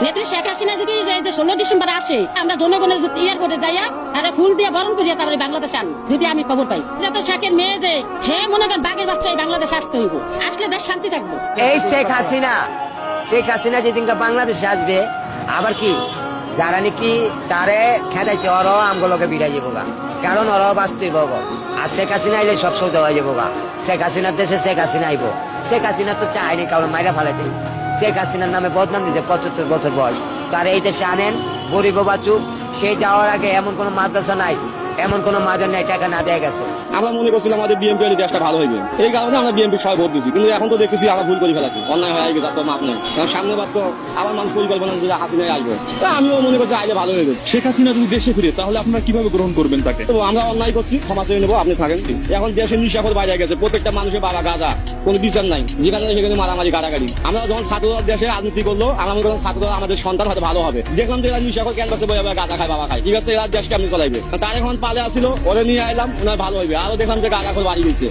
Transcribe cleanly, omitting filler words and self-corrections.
নেত্রী শেখ হাসিনা যদি 16 ডিসেম্বর আসে, আমরা জনগণের এয়ারপোর্টে যাইয়া আরে ফুল দিয়ে বরণ করিয়া তারপরে বাংলাদেশে আনি, যদি আমি খবর পাই। যাতে শেখের মেয়ে যে হে মনে করেন বাঘের বাচ্চাই বাংলাদেশে আসতে হইব, আসলে দেশ শান্তি থাকবো। এই শেখ হাসিনা যেদিন বাংলাদেশে আসবে, আবার কি যারা নাকি তারে খেদাইছে ওরাও আমগুলোকে বিড়াই যাবো গা, কারণ ওরাও বাঁচতে হইব। আর শেখ হাসিনা আইলে সব সৌদ হয়ে যাবো গা। শেখ হাসিনার দেশে শেখ হাসিনা আইব। শেখ হাসিনা তো চায়নি কারণ মাইরা ফালাইতে। শেখ হাসিনার নামে বদনাম দিতে 75 বছর বয়স, তার এই দেশে আনেন গরিব বাচুক। সেই যাওয়ার আগে এমন কোন মাদ্রাসা নাই, এমন কোন মাজার নাই টাকা না দেয়া গেছে। আমরা মনে করছিলাম আমাদের বিএনপি এলে দেশটা ভালো হইবে, এই কারণে আমরা বিএনপি সবাই ভোট দিচ্ছি। কিন্তু এখন তো দেখতেছি আমরা ভুল করে ফেলাছি, অন্যায় হয়ে গেছে, তো মাপ নেই। কারণ সামনে বার তো আবার মানুষ পরিকল্পনা যে হাসিনায় আসবে, তা আমিও মনে করছি আইলে ভালো হইবে। শেখ হাসিনা যদি দেশে ফিরে তাহলে আপনারা কিভাবে গ্রহণ করবেন তাকে? তো আমরা অন্যায় করছি, ক্ষমা চেয়ে নেবো, আপনি থাকেন। এখন দেশের নিশাখর বাইরে গেছে, প্রত্যেকটা মানুষের বাবা গাঁজা, কোনো বিচার নাই, যেখানে সেখানে মারামারি গাড়াগাড়ি। আমরা যখন ছাত্ররা দেশে রাজনীতি করলো, আমরা মনে করেন ছাত্ররা আমাদের সন্তান হয়তো ভালো হবে। দেখলাম যে এরা নিশাখর ক্যাম্পাসে বই গাঁজা খায়, বাবা খায়, ঠিক আছে, এরা দেশকে আপনি চলাইবে। তার এখন পালে আসছিল, ওরে নিয়ে আইলাম, ভালো হইবে। আরো দেখলাম যে গাঁজা করে বাড়ি গেছে।